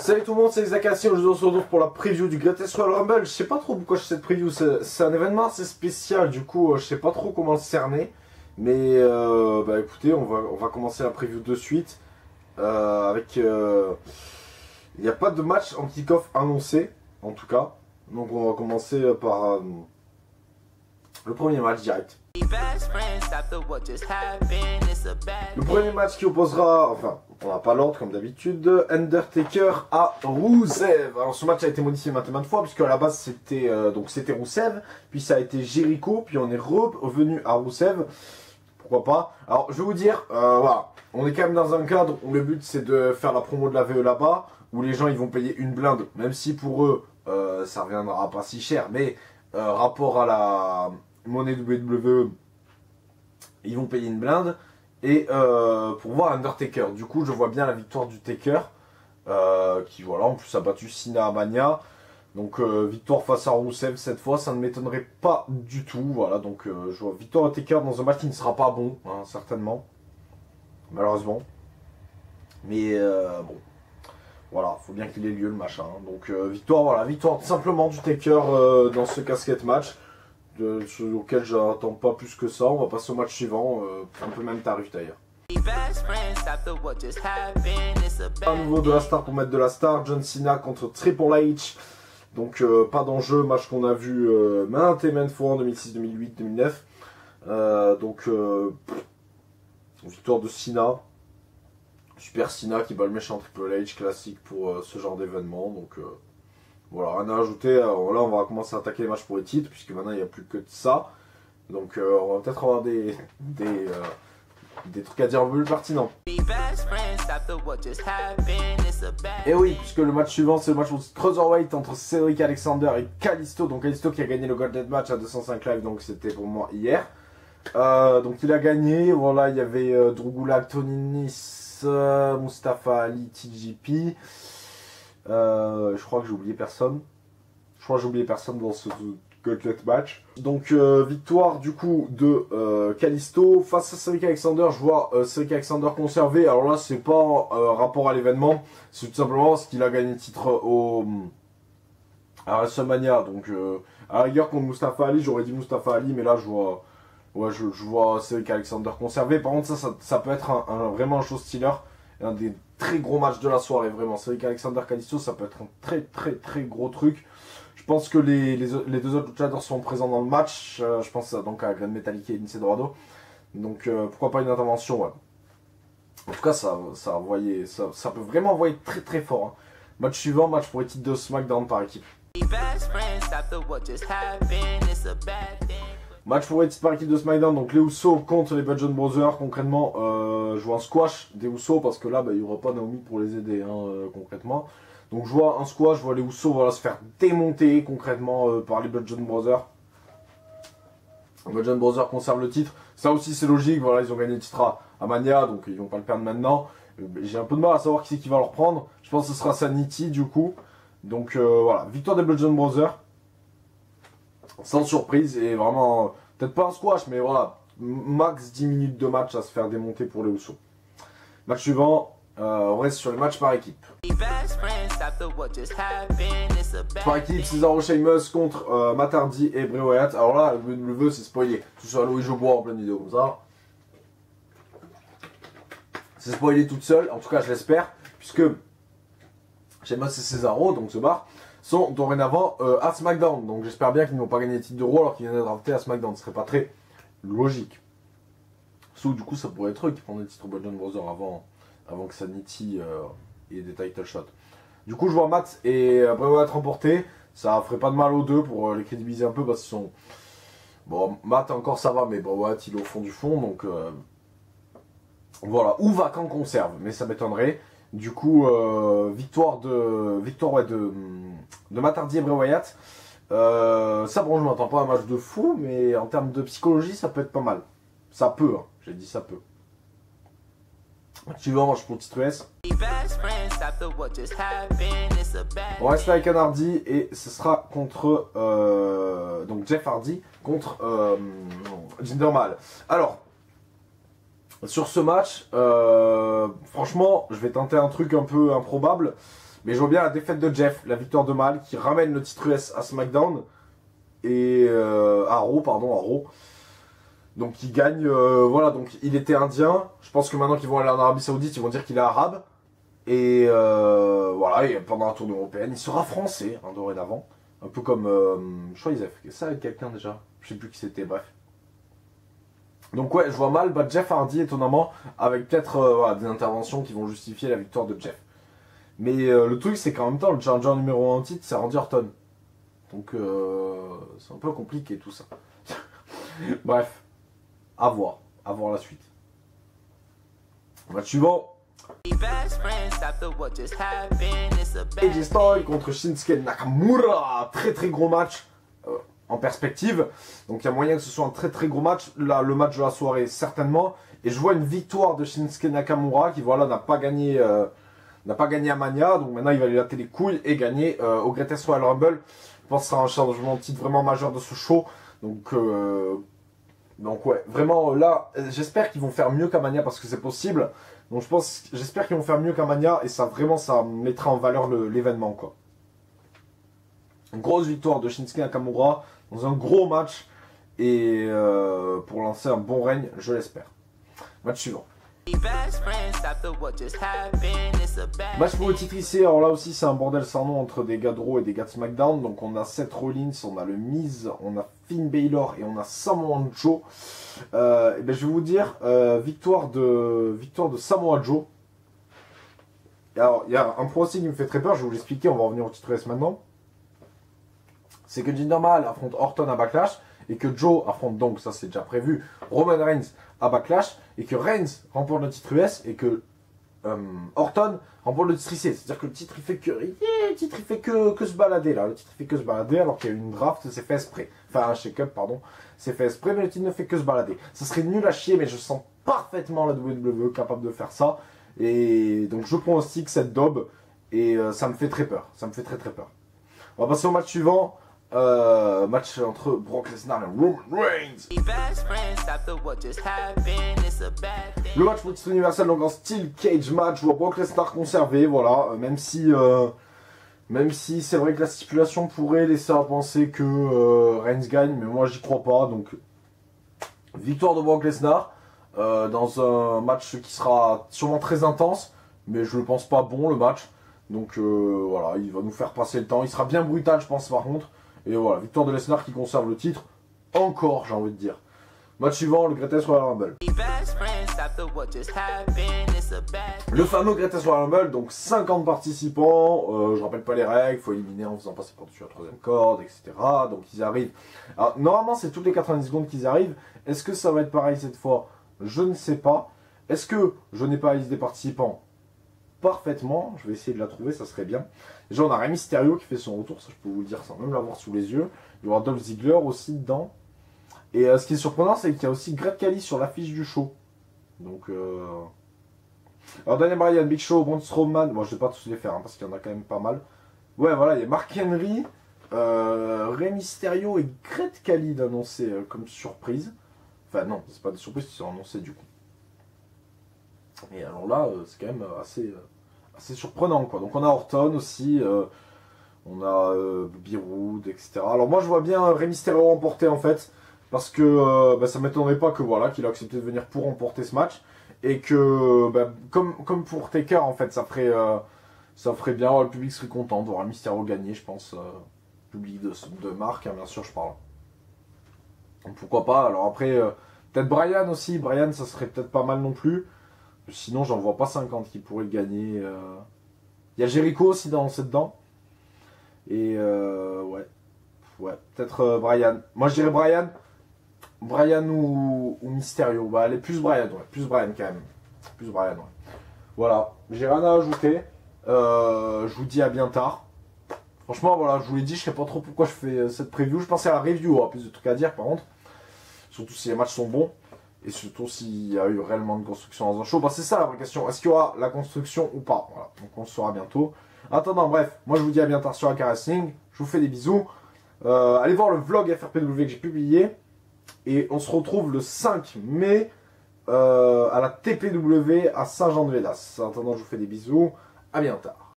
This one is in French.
Salut tout le monde, c'est Xakassi. Aujourd'hui on se retrouve pour la preview du Greatest Royal Rumble. Je sais pas trop pourquoi je fais cette preview, c'est un événement assez spécial, du coup je sais pas trop comment le cerner. Mais bah écoutez, on va commencer la preview de suite. Avec il n'y a pas de match en kick-off annoncé, en tout cas. Donc on va commencer par le premier match direct. Le premier match qui opposera, enfin, on n'a pas l'ordre comme d'habitude, Undertaker à Rusev. Alors ce match a été modifié maintes fois, puisque à la base c'était Rusev, puis ça a été Jericho, puis on est revenu à Rusev. Pourquoi pas? Alors je vais vous dire, voilà, on est quand même dans un cadre où le but c'est de faire la promo de la VE là-bas, où les gens ils vont payer une blinde, même si pour eux ça reviendra pas si cher, mais rapport à la monnaie WWE, ils vont payer une blinde. Et pour voir Undertaker, du coup je vois bien la victoire du Taker, qui voilà, en plus a battu Cena à Mania. Donc victoire face à Rusev cette fois, ça ne m'étonnerait pas du tout. Voilà, donc je vois victoire de Taker dans un match qui ne sera pas bon, hein, certainement, malheureusement. Mais bon, voilà, faut bien qu'il ait lieu le match. Hein. Donc victoire, voilà, victoire simplement du Taker dans ce casquette match. Auquel j'attends pas plus que ça. On va passer au match suivant, un peu même tarif d'ailleurs. Un nouveau de la star pour mettre de la star, John Cena contre Triple H. Donc pas d'enjeu, match qu'on a vu maintes et maintes fois en 2006, 2008, 2009. Victoire de Cena. Super Cena qui bat le méchant Triple H, classique pour ce genre d'événement. Donc voilà, rien à ajouter. Alors, là, on va commencer à attaquer les matchs pour les titres, puisque maintenant il n'y a plus que de ça. Donc, on va peut-être avoir des trucs à dire un peu plus pertinents. Et oui, puisque le match suivant, c'est le match Cruiserweight entre Cedric Alexander et Kalisto. Donc, Kalisto qui a gagné le Golden Match à 205 Live, donc c'était pour moi hier. Donc, il a gagné. Voilà, il y avait Drew Gulak, Tony Nese, Mustafa Ali, TJP. Je crois que j'ai oublié personne. Je crois que j'ai oublié personne dans ce Gauntlet match. Donc victoire du coup de Kalisto face à Cedric Alexander. Je vois Cedric Alexander conservé. Alors là c'est pas rapport à l'événement, c'est tout simplement parce qu'il a gagné le titre à WrestleMania. Donc à la rigueur contre Mustafa Ali, j'aurais dit Mustafa Ali, mais là je vois, ouais, je vois Cedric Alexander conservé. Par contre ça peut être vraiment un show stealer, un des très gros matchs de la soirée, vraiment. Cedric Alexander Kalisto, ça peut être un très gros truc. Je pense que les deux autres luchadors sont présents dans le match. Je pense donc à Gran Metalik et Lince Dorado. Donc pourquoi pas une intervention, ouais. En tout cas, ça peut vraiment envoyer très fort. Hein. Match suivant, match pour les titres de SmackDown par équipe. Match pour les titres par équipe de SmackDown, donc les Usos contre les Bludgeon Brothers. Concrètement, je vois un squash des Usos parce que là, il n'y aura pas Naomi pour les aider, hein, concrètement. Donc je vois un squash, je vois les Usos voilà, se faire démonter concrètement par les Bludgeon Brothers. Les Bludgeon Brothers conservent le titre. Ça aussi c'est logique, voilà, ils ont gagné le titre à Mania, donc ils vont pas le perdre maintenant. J'ai un peu de mal à savoir qui c'est qui va leur prendre. Je pense que ce sera Sanity du coup. Donc voilà, victoire des Bludgeon Brothers. Sans surprise et vraiment, peut-être pas un squash, mais voilà, max 10 minutes de match à se faire démonter pour les Usos. Match suivant, on reste sur les matchs par équipe. Par équipe, Cesaro Sheamus contre Matt Hardy et Bray Wyatt. Alors là, le vœu c'est spoilé. Tout ça, Louis Jobois en pleine vidéo comme ça. C'est spoilé toute seule, en tout cas je l'espère, puisque Sheamus et Cesaro, donc ce bar, sont dorénavant à SmackDown. Donc j'espère bien qu'ils n'ont pas gagné les titres de Raw alors qu'ils viennent d'être draftés à SmackDown. Ce serait pas très logique. Sauf du coup ça pourrait être eux qui prennent les titres Bludgeon Brothers avant que Sanity ait des title shots. Du coup je vois Matt et Bray Wyatt remporter. Ça ferait pas de mal aux deux pour les crédibiliser un peu parce qu'ils sont... Bon, Matt encore ça va, mais Bray Wyatt il est au fond du fond. Donc voilà, ou Vacant conserve, mais ça m'étonnerait. Du coup, victoire de Matt Hardy et Bray Wyatt. Ça, bon, je m'attends pas à un match de fou, mais en termes de psychologie, ça peut être pas mal. Ça peut, hein. J'ai dit ça peut. Suivant, match pour le titre US. On reste avec un Hardy et ce sera contre donc Jeff Hardy contre Jinder Mahal. Alors, sur ce match, franchement, je vais tenter un truc un peu improbable. Mais je vois bien la défaite de Jeff, la victoire de Mal, qui ramène le titre US à SmackDown. Et à Raw, pardon, à Raw. Donc il gagne, voilà, donc il était indien. Je pense que maintenant qu'ils vont aller en Arabie Saoudite, ils vont dire qu'il est arabe. Et voilà, et pendant la tournée européenne, il sera français, hein, dorénavant. Un peu comme, je crois qu'ils avaient fait ça avec quelqu'un déjà. Je sais plus qui c'était, bref. Donc ouais, je vois mal Jeff Hardy, étonnamment, avec peut-être voilà, des interventions qui vont justifier la victoire de Jeff. Mais le truc, c'est qu'en même temps, le challenger numéro 1 en titre, c'est Randy Orton. Donc c'est un peu compliqué tout ça. Bref, à voir la suite. Match suivant. AJ Styles contre Shinsuke Nakamura. Très très gros match en perspective. Donc il y a moyen que ce soit un très très gros match. Là, le match de la soirée, certainement. Et je vois une victoire de Shinsuke Nakamura qui, voilà, n'a pas gagné à Mania. Donc maintenant, il va lui latter les couilles et gagner au Greatest Royal Rumble. Je pense que ce sera un changement de titre vraiment majeur de ce show. Donc ouais, vraiment là, j'espère qu'ils vont faire mieux qu'à Mania parce que c'est possible. Donc j'espère qu'ils vont faire mieux qu'à Mania et ça vraiment ça mettra en valeur l'événement quoi. Une grosse victoire de Shinsuke Nakamura dans un gros match et pour lancer un bon règne, je l'espère. Match suivant. Match pour le titre ici, alors là aussi c'est un bordel sans nom entre des gars de Raw et des gars de SmackDown. Donc on a Seth Rollins, on a le Miz, on a Finn Balor et on a Samoa Joe. Et ben je vais vous dire, victoire de Samoa Joe. Alors il y a un pronostic qui me fait très peur, je vais vous l'expliquer, on va revenir au titre S maintenant. C'est que Jinder Mahal affronte Orton à Backlash et que Joe affronte donc, ça c'est déjà prévu, Roman Reigns à Backlash et que Reigns remporte le titre US et que Orton remporte le titre IC. C'est-à-dire que le titre il fait que se balader là. Le titre il fait que se balader alors qu'il y a eu une draft, c'est fait exprès. Enfin un shake-up pardon, c'est fait exprès mais le titre ne fait que se balader. Ça serait nul à chier mais je sens parfaitement la WWE capable de faire ça. Et donc je pronostique cette daube et ça me fait très peur. Ça me fait très très peur. On va passer au match suivant. Match entre Brock Lesnar et Roman Reigns. Le match pour le titre universel donc en style cage match. Je vois Brock Lesnar conservé, voilà. Même si c'est vrai que la stipulation pourrait laisser à penser que Reigns gagne, mais moi j'y crois pas. Donc victoire de Brock Lesnar dans un match qui sera sûrement très intense, mais je le pense pas bon le match. Donc voilà, il va nous faire passer le temps. Il sera bien brutal, je pense par contre. Et voilà, victoire de Lesnar qui conserve le titre. Encore, j'ai envie de dire. Match suivant, le Greatest Royal Rumble. Le fameux Greatest Royal Rumble, donc 50 participants. Je rappelle pas les règles, il faut éliminer en faisant passer par-dessus la troisième corde, etc. Donc ils arrivent. Alors normalement, c'est toutes les 90 secondes qu'ils arrivent. Est-ce que ça va être pareil cette fois? Je ne sais pas. Est-ce que je n'ai pas la liste des participants? Parfaitement, je vais essayer de la trouver, ça serait bien. Déjà on a Rey Mysterio qui fait son retour, ça je peux vous le dire sans même l'avoir sous les yeux. Il y aura Dolph Ziggler aussi dedans. Et ce qui est surprenant, c'est qu'il y a aussi Great Khali sur l'affiche du show. Donc alors Daniel Bryan, Big Show, Braun Strowman, moi je vais pas tous les faire hein, parce qu'il y en a quand même pas mal. Ouais voilà, il y a Mark Henry, Rey Mysterio et Great Khali d'annoncer comme surprise. Enfin non, c'est pas des surprises qui sont annoncées du coup. Et alors là, c'est quand même assez surprenant quoi. Donc on a Orton aussi, on a Bobby Roode, etc. Alors moi je vois bien Rey Mysterio remporter en fait, parce que ça m'étonnerait pas que voilà qu'il a accepté de venir pour remporter ce match et que comme pour Taker en fait ça ferait bien, le public serait content de voir Mysterio gagner, je pense, public de marque hein, bien sûr je parle. Donc pourquoi pas. Alors après peut-être Bryan aussi, Bryan ça serait peut-être pas mal non plus. Sinon, j'en vois pas 50 qui pourraient gagner. Il y a Jericho aussi dedans. Et ouais, peut-être Bryan. Moi, je dirais Bryan. Bryan ou Mysterio. Bah, allez, plus Bryan, ouais. Plus Bryan quand même. Plus Bryan, ouais. Voilà, j'ai rien à ajouter. Je vous dis à bien tard. Franchement, voilà, je vous l'ai dit, je sais pas trop pourquoi je fais cette preview. Je pensais à la review, plus de trucs à dire par contre. Surtout si les matchs sont bons. Et surtout s'il y a eu réellement de construction dans un show. Bah, c'est ça la vraie question. Est-ce qu'il y aura la construction ou pas? Voilà. Donc on le saura bientôt. En attendant, bref, moi je vous dis à bientôt sur AK Wrestling. Je vous fais des bisous. Allez voir le vlog FRPW que j'ai publié. Et on se retrouve le 5 mai à la TPW à Saint-Jean-de-Védas. En attendant, je vous fais des bisous. À bientôt.